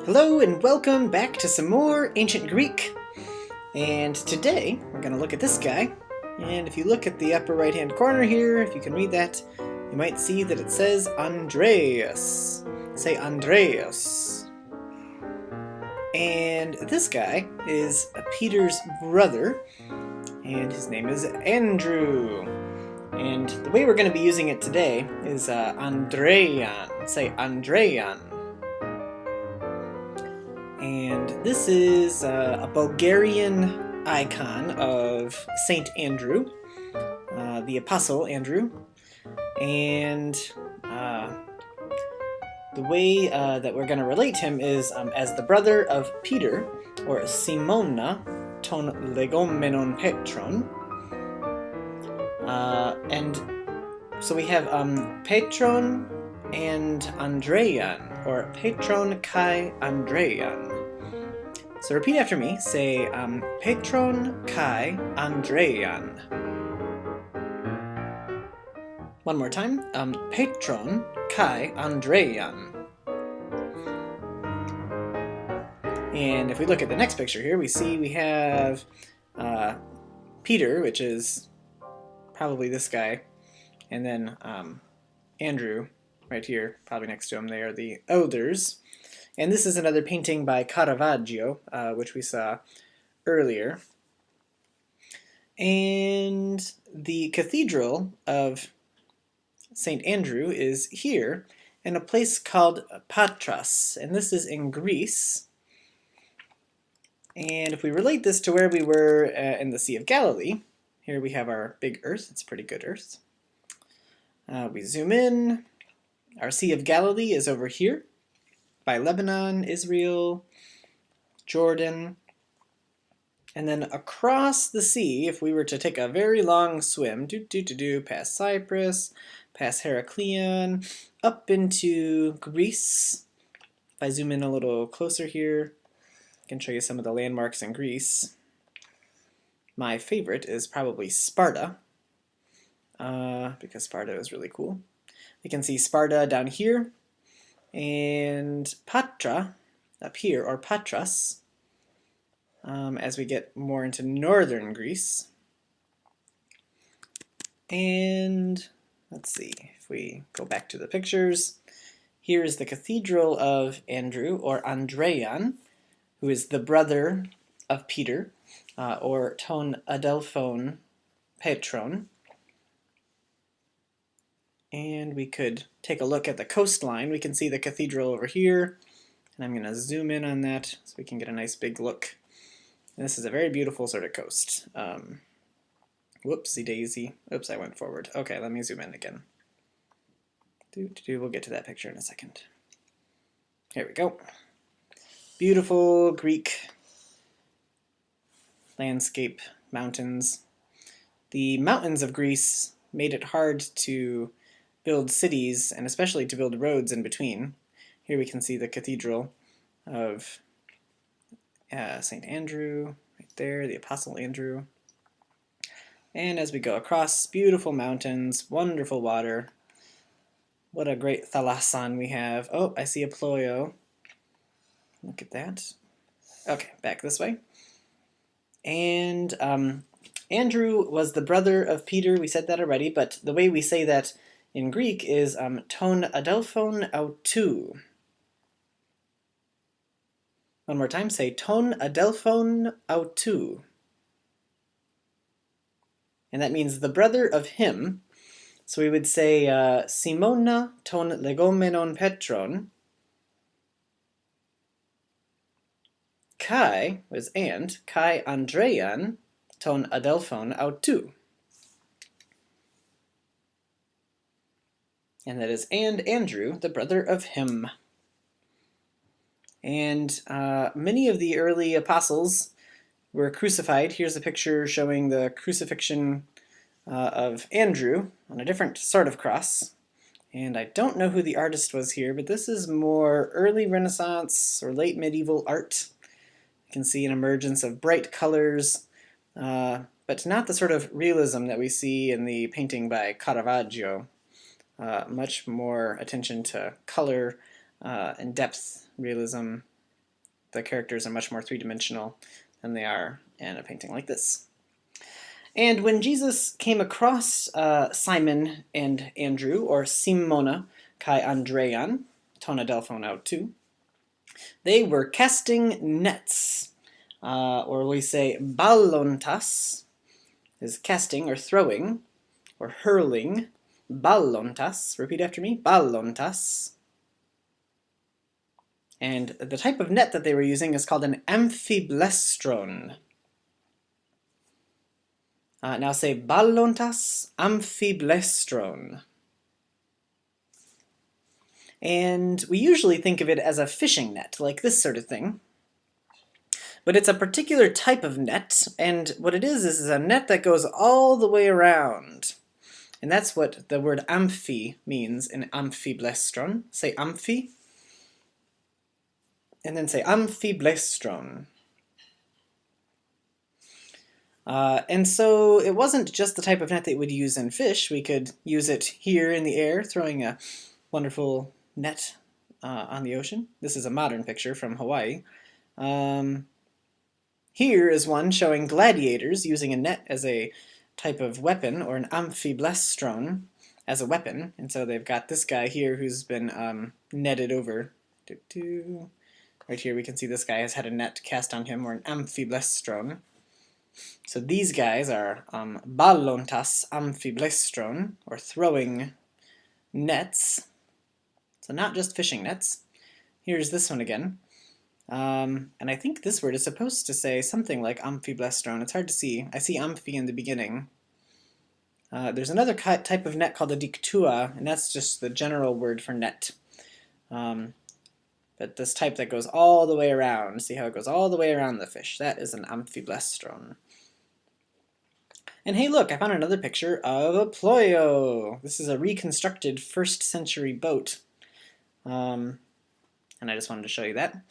Hello and welcome back to some more Ancient Greek. And today we're going to look at this guy. And if you look at the upper right hand corner here, if you can read that, you might see that it says Andreas. Say Andreas. And this guy is Peter's brother, and his name is Andrew. And the way we're going to be using it today is Andrean. Say Andrean. And this is a Bulgarian icon of Saint Andrew, the Apostle Andrew. And the way that we're going to relate him is as the brother of Peter, or Simona ton legomenon Petron. And so we have Petron and Andrean, or Petron kai Andrean. So repeat after me. Say Petron kai Andrean. One more time. Petron kai Andrean. And if we look at the next picture here, we see we have Peter, which is probably this guy, and then Andrew right here, probably next to him. They are the elders. And this is another painting by Caravaggio, which we saw earlier. And the Cathedral of St. Andrew is here in a place called Patras, and this is in Greece. And if we relate this to where we were in the Sea of Galilee, here we have our big Earth. It's pretty good Earth. We zoom in. Our Sea of Galilee is over here by Lebanon, Israel, Jordan. And then across the sea, if we were to take a very long swim, past Cyprus, past Heraklion, up into Greece. If I zoom in a little closer here, I can show you some of the landmarks in Greece. My favorite is probably Sparta, because Sparta is really cool. You can see Sparta down here, and Patra up here, or Patras, as we get more into northern Greece. And let's see, if we go back to the pictures, here is the Cathedral of Andrew, or Andrean, who is the brother of Peter, or ton Adelphon Petron. And we could take a look at the coastline. We can see the cathedral over here, and I'm going to zoom in on that so we can get a nice big look. And this is a very beautiful sort of coast. Whoopsie daisy. Oops, I went forward. Okay, let me zoom in again. We'll get to that picture in a second. Here we go. Beautiful Greek landscape, mountains. The mountains of Greece made it hard to build cities, and especially to build roads in between. Here we can see the Cathedral of St. Andrew, right there, the Apostle Andrew. And as we go across, beautiful mountains, wonderful water. What a great thalassane we have. Oh, I see a ployo. Look at that. Okay, back this way. And Andrew was the brother of Peter. We said that already, but the way we say that in Greek is ton adelphon autou. One more time, say ton adelphon autou. And that means the brother of him. So we would say Simona ton legomenon Petron. Kai was and, kai Andrean ton adelphon autou. And that is and Andrew, the brother of him. And many of the early apostles were crucified. Here's a picture showing the crucifixion of Andrew on a different sort of cross. And I don't know who the artist was here, but this is more early Renaissance or late medieval art. You can see an emergence of bright colors, but not the sort of realism that we see in the painting by Caravaggio. Much more attention to color and depth, realism, the characters are much more three-dimensional than they are in a painting like this. And when Jesus came across Simon and Andrew, or Simona kai Andrean, ton adelphon autou, they were casting nets, or we say ballontas, is casting or throwing, or hurling. Ballontas, repeat after me, ballontas. And the type of net that they were using is called an amphiblestron. Now say ballontas amphiblestron. And we usually think of it as a fishing net, like this sort of thing. But it's a particular type of net, and what it is a net that goes all the way around. And that's what the word amphi means in amphiblestron. Say amphi, and then say amphiblestron. And so it wasn't just the type of net that we would use in fish. We could use it here in the air, throwing a wonderful net on the ocean. This is a modern picture from Hawaii. Here is one showing gladiators using a net as a type of weapon, or an amphiblestron as a weapon. And so they've got this guy here who's been netted over. Right here we can see this guy has had a net cast on him, or an amphiblestron. So these guys are ballontas amphiblestron, or throwing nets. So not just fishing nets. Here's this one again. And I think this word is supposed to say something like amphiblestron. It's hard to see. I see amphi in the beginning. There's another type of net called a dictua, and that's just the general word for net. But this type that goes all the way around, see how it goes all the way around the fish, that is an amphiblestron. And hey look, I found another picture of a ployo. This is a reconstructed 1st century boat. And I just wanted to show you that.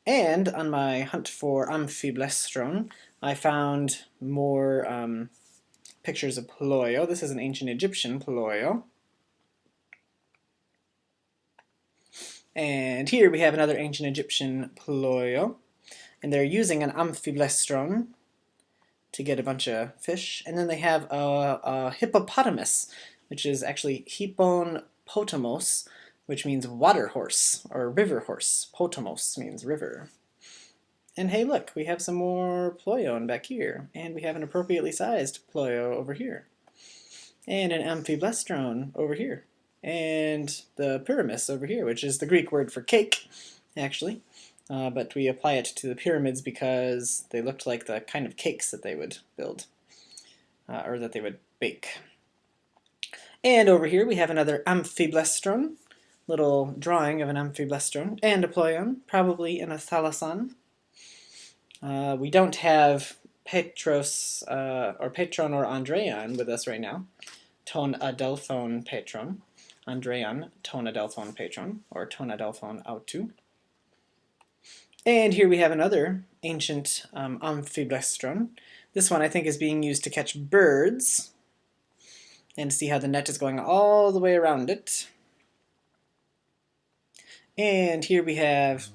And on my hunt for amphiblestron, I found more pictures of ployo. This is an ancient Egyptian ployo. And here we have another ancient Egyptian ployo. And they're using an amphiblestron to get a bunch of fish. And then they have a hippopotamus, which is actually hippon potamos, which means water horse, or river horse. Potamos means river. And hey look, we have some more ployon back here, and we have an appropriately sized ployo over here, and an amphiblestron over here, and the pyramis over here, which is the Greek word for cake, actually, but we apply it to the pyramids because they looked like the kind of cakes that they would build, or that they would bake. And over here we have another amphiblestron, little drawing of an amphiblestron, and a ployon, probably in a thalassane. We don't have Petros, or Petron or Andrean with us right now. Ton adelphon Petron. Andrean, ton adelphon Petron, or ton adelphon autou. And here we have another ancient amphiblestron. This one I think is being used to catch birds. And see how the net is going all the way around it. And here we have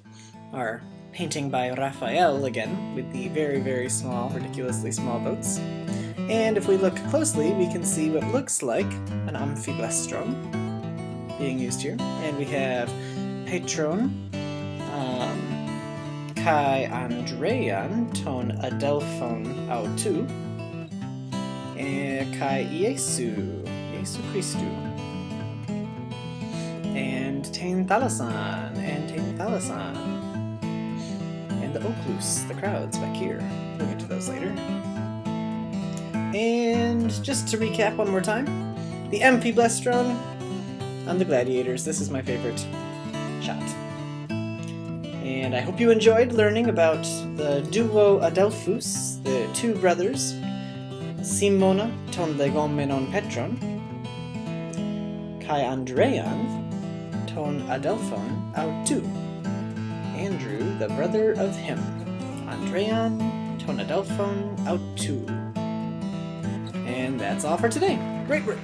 our painting by Raphael again, with the very, very small, ridiculously small boats. And if we look closely, we can see what looks like an amphiblestron being used here. And we have Petron, kai Andrean, ton adelphon autou, and kai Iesu, Iesu Christu, and Tain Thalassane, and the Oculus, the crowds back here. We'll get to those later. And just to recap one more time, the amphiblestron on the gladiators. This is my favorite shot. And I hope you enjoyed learning about the duo Adelphus, the two brothers, Simona ton legomenon Petron, kai Andrean ton adelphon autou. Andrew, the brother of him, Andrean ton adelphon autou. And that's all for today. Great work!